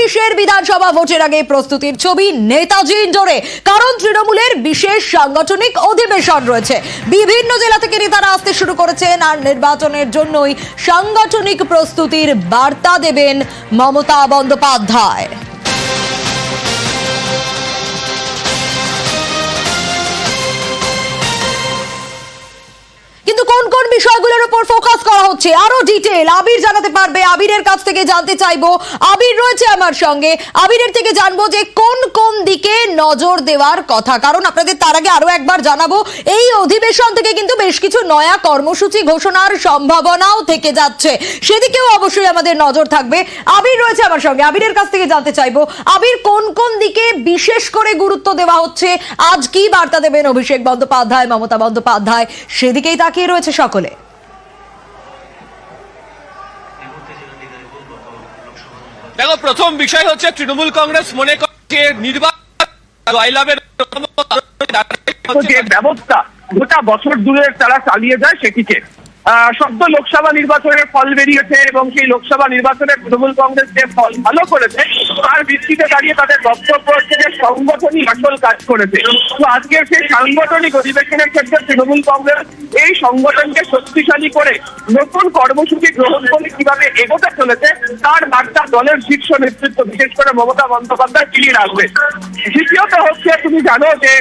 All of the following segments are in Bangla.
ছাব্বিশের বিধানসভা ভোটের আগে প্রস্তুতির ছবি নেতাজি ইন্ডোরে। কারণ তৃণমূলের বিশেষ সাংগঠনিক অধিবেশন রয়েছে, বিভিন্ন জেলা থেকে নেতারা আসতে শুরু করেছেন আর নির্বাচনের জন্যই সাংগঠনিক প্রস্তুতির বার্তা দেবেন মমতা বন্দ্যোপাধ্যায়। কিন্তু কোন কোন বিষয়গুলোর উপর ফোকাস করা হচ্ছে আরো ডিটেইল আবির জানাতে পারবে। আবিরের কাছ থেকে জানতে চাইবো। আবির রয়েছে আমার সঙ্গে, আবিরের থেকে জানবো যে কোন কোন দিকে নজর দেওয়ার কথা। কারণ আপনাদের তার আগে আরো একবার জানাবো, এই অধিবেশন থেকে কিন্তু বেশ কিছু নয়া কর্মসূচি ঘোষণার সম্ভাবনাও থেকে যাচ্ছে, সেদিকেও অবশ্যই আমাদের নজর থাকবে। আবির রয়েছে আমার সঙ্গে, আবিরের কাছ থেকে জানতে চাইবো, আবির কোন কোন দিকে বিশেষ করে গুরুত্ব দেওয়া হচ্ছে, আজ কি বার্তা দেবেন অভিষেক বন্দ্যোপাধ্যায়, মমতা বন্দ্যোপাধ্যায়, সেদিকেই তাকিয়ে রয়েছে সকলে। দেখো, প্রথম বিষয় হচ্ছে তৃণমূল কংগ্রেস মনে করছে নির্বাচন ব্যবস্থা গোটা বছর ধরে তারা চালিয়ে যায় সেটিকে সদ্য লোকসভা নির্বাচনের ফল বেরিয়েছে এবং সেই লোকসভা নির্বাচনে তৃণমূল কংগ্রেস যে ফল ভালো করেছে তার ভিত্তিতে দাঁড়িয়ে তাদের বক্তব্য হচ্ছে যে সংগঠনই আসল কাজ করেছে। তো আজকের সেই সাংগঠনিক অধিবেশনের ক্ষেত্রে তৃণমূল কংগ্রেস এই সংগঠনকে শক্তিশালী করে নতুন কর্মসূচি গ্রহণ করে কিভাবে এগোতে চলেছে তার বার্তা দলের শীর্ষ নেতৃত্ব বিশেষ করে মমতা বন্দ্যোপাধ্যায় তিনি রাখবে। দ্বিতীয়ত হচ্ছে, তুমি জানো যে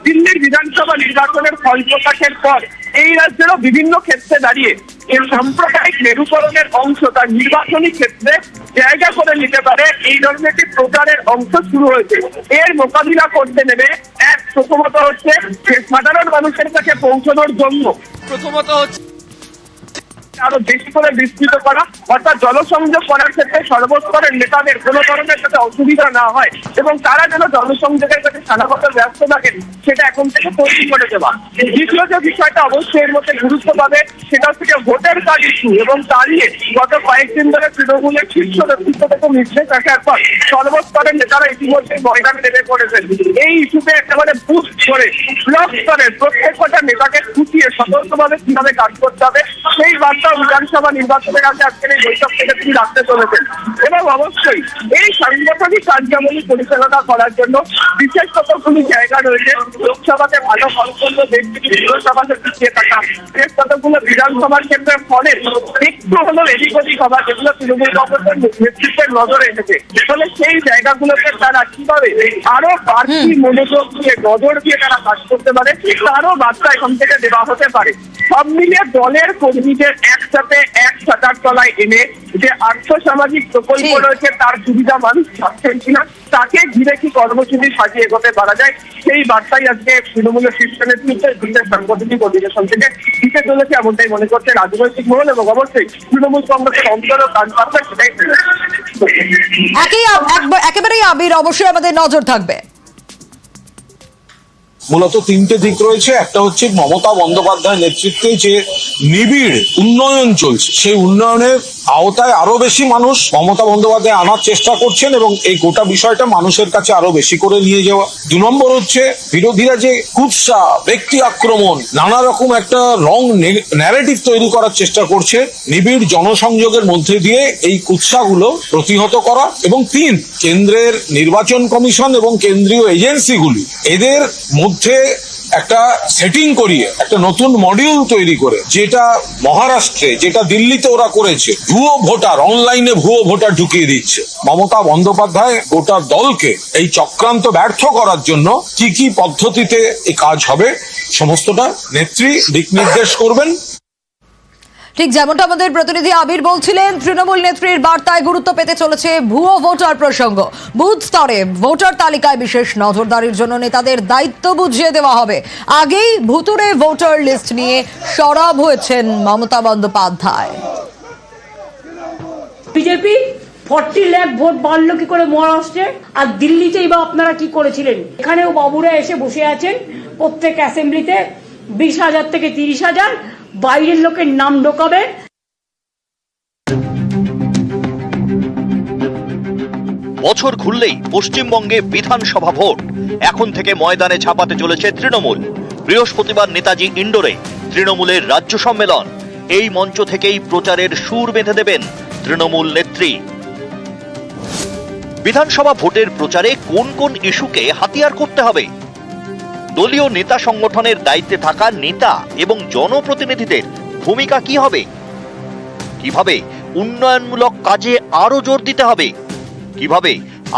দিল্লির বিধানসভা নির্বাচনের ফল প্রকাশের পর এই রাজ্যেরও বিভিন্ন ক্ষেত্রে দাঁড়িয়ে এর সাম্প্রদায়িক মেরুকরণের অংশ তার নির্বাচনী ক্ষেত্রে জায়গা করে নিতে পারে এই ধরনের একটি প্রচারের অংশ শুরু হয়েছে। এর মোকাবিলা করতে নেবে প্রথমত হচ্ছে সাধারণ মানুষের কাছে পৌঁছানোর জন্য প্রথমত হচ্ছে আরো বেশি করে বিস্তৃত করা, অর্থাৎ জনসংযোগ করার ক্ষেত্রে সর্বস্তরের নেতাদের কোনো ধরনের যাতে অসুবিধা না হয় এবং তারা যেন জনসংযোগের কাছে সাধারণত ব্যস্ত থাকেন সেটা এখন থেকে তৈরি করে দেওয়া। দ্বিতীয় যে বিষয়টা অবশ্যই এর মধ্যে গুরুত্ব পাবে সেটা হচ্ছে ভোটের কার্ড ইস্যু এবং তা নিয়ে গত কয়েকদিন ধরে তৃণমূলের শীর্ষ নেতৃত্ব থেকে নির্দেশ আসার পর সর্বস্তরের নেতারা ইতিমধ্যে ময়দানে নেমে পড়েছেন। এই ইস্যুতে একেবারে বুথ করে ব্লক স্তরের প্রত্যেকটা নেতাকে খুঁটিয়ে সতর্কভাবে কিভাবে কাজ করতে হবে সেই বার্তা বিধানসভা নির্বাচনের আগে আজকের এই বৈঠক থেকে তিনি রাখতে চলেছেন। এবং অবশ্যই এই সাংগঠনিক কার্যাবলী পরিচালনা করার জন্য বিশেষ কতগুলি জায়গা রয়েছে। লোকসভাতে ভালো ফল করলো বেশ কিছু বিধানসভাতে পিছিয়ে থাকা, বেশ কতগুলো বিধানসভার ক্ষেত্রে ফলের একটু হলো এদিক ওদিক হওয়া, যেগুলো তৃণমূল কংগ্রেসের নেতৃত্বের নজরে এসেছে। ফলে সেই জায়গাগুলোকে তারা কিভাবে আরো বাড়তি মনোযোগ দিয়ে নজর দিয়ে তারা কাজ করতে পারে তারও বার্তা এখান থেকে দেওয়া হতে পারে। সব মিলিয়ে দলের কর্মীদের একসাথে এক ছাতার তলায় এনে যে আর্থসামাজিক প্রকল্প রয়েছে তার সুবিধা মানুষ পাচ্ছেন কিনা তাকে ঘিরে কি কর্মসূচি সাজিয়ে এগোতে পারা যায় সেই বার্তাই আজকে তৃণমূলের শীর্ষ নেতৃত্বের বিশেষ সাংগঠনিক অধিবেশন থেকে দিতে চলেছে এমনটাই মনে করছে রাজনৈতিক মহল এবং অবশ্যই তৃণমূল কংগ্রেসের অন্তরও কাজ পাচ্ছে সেটাই একেবারেই আবির অবশ্যই আমাদের নজর থাকবে। মূলত তিনটে দিক রয়েছে। একটা হচ্ছে মমতা বন্দ্যোপাধ্যায়ের নেতৃত্বে যে নিবিড় উন্নয়ন চলছে, সেই উন্নয়নের আওতায় আরো বেশি মানুষ মমতা বন্দ্যোপাধ্যায় আনার চেষ্টা করছেন এবং এই গোটা বিষয়টা মানুষের কাছে আরো বেশি করে নিয়ে যাওয়া। 2 নম্বর হচ্ছে বিরোধীরা যে কুৎসা, ব্যক্তি আক্রমণ, নানা রকম একটা রং ন্যারেটিভ তৈরি করার চেষ্টা করছে, নিবিড় জনসংযোগের মধ্যে দিয়ে এই কুৎসাগুলো প্রতিহত করা। এবং 3, কেন্দ্রের নির্বাচন কমিশন এবং কেন্দ্রীয় এজেন্সিগুলি এদের মধ্যে একটা সেটিং করিয়ে একটা নতুন মডিউল তৈরি করে, যেটা মহারাষ্ট্রে যেটা দিল্লিতে ওরা করেছে, ভুয়ো ভোটার, অনলাইনে ভুয়ো ভোটার ঢুকিয়ে দিচ্ছে। মমতা বন্দ্যোপাধ্যায় গোটা দলকে এই চক্রান্ত ব্যর্থ করার জন্য কি কি পদ্ধতিতে এই কাজ হবে সমস্তটা নেত্রী দিক নির্দেশ করবেন। ঠিক যেমনটা আমাদের প্রতিনিধি আবির বলছিলেন, তৃণমূল নেত্রীর বার্তায় গুরুত্ব পেতে চলেছে ভুয়ো ভোটার প্রসঙ্গ। বুথ স্তরে ভোটার তালিকায় বিশেষ নজরদারির জন্য নেতাদের দায়িত্ব বুঝিয়ে দেওয়া হবে। আগেই ভুতুড়ে ভোটার লিস্ট নিয়ে সরব হয়েছেন মমতা বন্দ্যোপাধ্যায়। বিজেপি 40 লাখ ভোট বাড়লো কি করে মহারাষ্ট্রে, আর দিল্লিতেই বা আপনারা কি করেছিলেন? এখানেও বাবুরা এসে বসে আছেন প্রত্যেক অ্যাসেম্বলিতে 20,000 থেকে 30,000 বাইরের লোকের নাম ঢোকাবে। বছর ঘুরলেই পশ্চিমবঙ্গে বিধানসভা ভোট। এখন থেকে ময়দানে ঝাঁপাতে চলেছে তৃণমূল। বৃহস্পতিবার নেতাজি ইন্ডোরে তৃণমূলের রাজ্য সম্মেলন। এই মঞ্চ থেকেই প্রচারের সুর বেঁধে দেবেন তৃণমূল নেত্রী। বিধানসভা ভোটের প্রচারে কোন কোন ইস্যুকে হাতিয়ার করতে হবে? দলীয় নেতা সংগঠনের দায়িত্বে থাকা নেতা এবং জনপ্রতিনিধিদের ভূমিকা কি হবে? কিভাবে উন্নয়নমূলক কাজে আরো জোর দিতে হবে? কিভাবে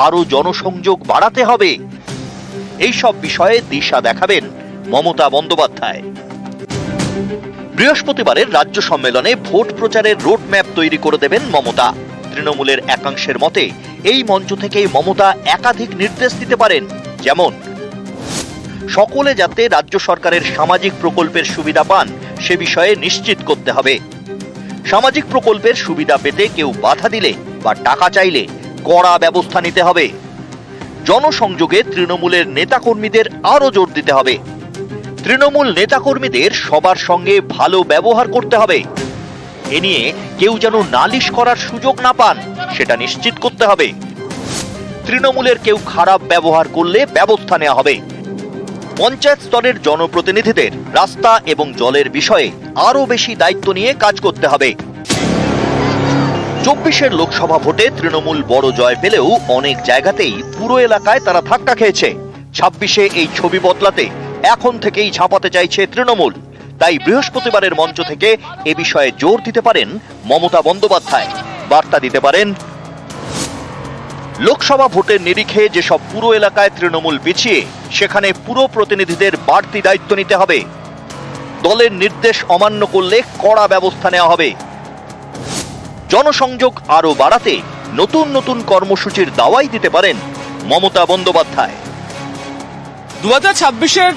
আরো জনসংযোগ বাড়াতে হবে? এই সব বিষয়ে দিশা দেখাবেন মমতা বন্দ্যোপাধ্যায়। বৃহস্পতিবারের রাজ্য সম্মেলনে ভোট প্রচারের রোডম্যাপ তৈরি করে দেবেন মমতা। তৃণমূলের একাংশের মতে এই মঞ্চ থেকে মমতা একাধিক নির্দেশ দিতে পারেন, যেমন সকলে যাতে রাজ্য সরকারের সামাজিক প্রকল্পের সুবিধা পান সে বিষয়ে নিশ্চিত করতে হবে। সামাজিক প্রকল্পের সুবিধা পেতে কেউ বাধা দিলে বা টাকা চাইলে কড়া ব্যবস্থা নিতে হবে। জনসংযোগে তৃণমূলের নেতাকর্মীদের আরো জোর দিতে হবে। তৃণমূল নেতাকর্মীদের সবার সঙ্গে ভালো ব্যবহার করতে হবে। এ নিয়ে কেউ যেন নালিশ করার সুযোগ না পান সেটা নিশ্চিত করতে হবে। তৃণমূলের কেউ খারাপ ব্যবহার করলে ব্যবস্থা নেওয়া হবে। পঞ্চায়েত স্তরের জনপ্রতিনিধিদের রাস্তা এবং জলের বিষয়ে আরো বেশি দায়িত্ব নিয়ে কাজ করতে হবে। 24-এর লোকসভা ভোটে তৃণমূল বড় জয় পেলেও অনেক জায়গাতেই পুরো এলাকায় তারা ধাক্কা খেয়েছে। 26-এ এই ছবি বদলাতে এখন থেকেই ঝাঁপাতে চাইছে তৃণমূল। তাই বৃহস্পতিবারের মঞ্চ থেকে এ বিষয়ে জোর দিতে পারেন মমতা বন্দ্যোপাধ্যায়। বার্তা দিতে পারেন, লোকসভা ভোটের নিরিখে যেসব পুরো এলাকায় তৃণমূল পিছিয়ে সেখানে পুরো প্রতিনিধিদের বাড়তি দায়িত্ব নিতে হবে। দলের নির্দেশ অমান্য করলে কড়া ব্যবস্থা নেওয়া হবে। জনসংযোগ আরো বাড়াতে নতুন নতুন কর্মসূচির দাওয়াই দিতে পারেন মমতা বন্দ্যোপাধ্যায়। 2026-এর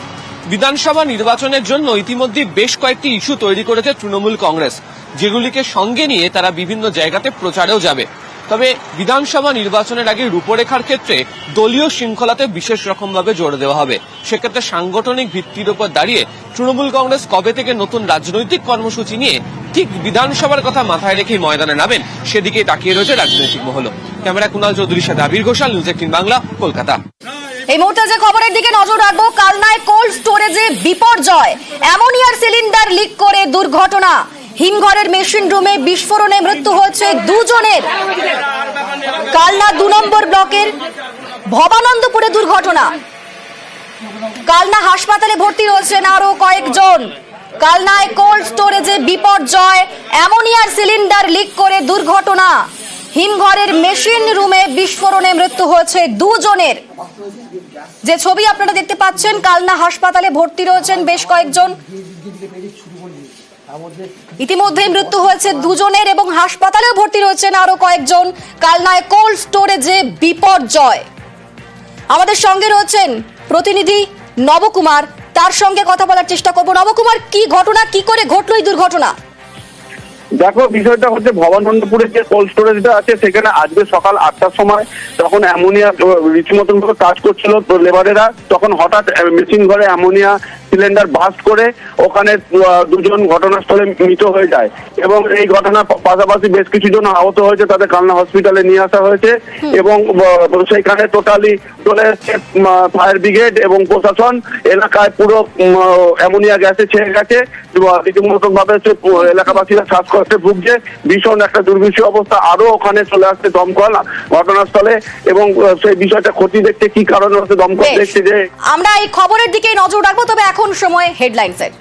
বিধানসভা নির্বাচনের জন্য ইতিমধ্যে বেশ কয়েকটি ইস্যু তৈরি করেছে তৃণমূল কংগ্রেস, যেগুলিকে সঙ্গে নিয়ে তারা বিভিন্ন জায়গাতে প্রচারেও যাবে। তবে বিধানসভা নির্বাচনের আগে রূপরেখার ক্ষেত্রে দলীয় শৃঙ্খলাতে বিশেষ রকমভাবে জোর দেওয়া হবে। সেক্ষেত্রে সাংগঠনিক ভিত্তির উপর দাঁড়িয়ে তৃণমূল কংগ্রেস কবে থেকে নতুন রাজনৈতিক কর্মসূচি নিয়ে ঠিক বিধানসভার কথা মাথায় রেখেই ময়দানে নামেন সেদিকে তাকিয়ে রয়েছে রাজনৈতিক মহল। ক্যামেরা কুণাল চৌধুরীর সাথে আবির ঘোষাল, নিউজ 18 বাংলা, কলকাতা। এই মুহূর্তে যে খবরের দিকে নজর রাখবো, কালনায় কোল্ড স্টোরেজে বিপর্যয়, অ্যামোনিয়ার সিলিন্ডার লিক করে দুর্ঘটনা। হিমঘরের মেশিন রুমে বিস্ফোরণে মৃত্যু হয়েছে দুজনের। কালনা 2 নম্বর ব্লকের ভবানন্দপুরে দুর্ঘটনা। কালনা হাসপাতালে ভর্তি রয়েছেন আরো কয়েকজন। কালনায় কোল্ড স্টোরেজে বিপর্যয়, অ্যামোনিয়ার সিলিন্ডার লিক করে দুর্ঘটনা। হিমঘরের মেশিন রুমে বিস্ফোরণে মৃত্যু হয়েছে দুজনের। যে ছবি আপনারা দেখতে পাচ্ছেন, কালনা হাসপাতালে ভর্তি রয়েছেন বেশ কয়েকজন। ইতিমধ্যে মৃত্যু হয়েছে দুজনের এবং হাসপাতালেও ভর্তি রয়েছেন আরো কয়েকজন। কালনায় কোল্ড স্টোরেজে বিপর্যয়। আমাদের সঙ্গে রয়েছেন প্রতিনিধি নবকুমার, তার সঙ্গে কথা বলার চেষ্টা করব। নবকুমার, কি ঘটনা, কি করে ঘটলো এই দুর্ঘটনা? দেখো, বিষয়টা হচ্ছে ভবানন্দপুরে যে কোল্ড স্টোরেজটা আছে সেখানে আজকে সকাল 8টার সময় তখন অ্যামোনিয়া রীতিমতন ভাবে কাজ করছিল লেবারেরা, তখন হঠাৎ মেশিন ঘরে অ্যামোনিয়া সিলিন্ডার বাস্ট করে ওখানে দুজন ঘটনাস্থলে মৃত হয়ে যায় এবং এই ঘটনার পাশাপাশি বেশ কিছু জন আহত হয়েছে, তাদের কালনা হসপিটালে নিয়ে আসা হয়েছে এবং সেইখানে টোটালি চলে এসেছে ফায়ার ব্রিগেড এবং প্রশাসন। এলাকায় পুরো অ্যামোনিয়া গ্যাসে ছেয়ে গেছে, রীতিমতন ভাবে এলাকাবাসীরা শ্বাসকষ্টে ভুগছে। ভীষণ একটা দুর্বিষহ অবস্থা। আরো ওখানে চলে আসছে দমকল ঘটনাস্থলে এবং সেই বিষয়টা ক্ষতি দেখতে কি কারণে হচ্ছে দমকল দেখছে যে আমরা এই খবরের দিকে নজর রাখবো। তবে এখন সময় হেডলাইন্সের।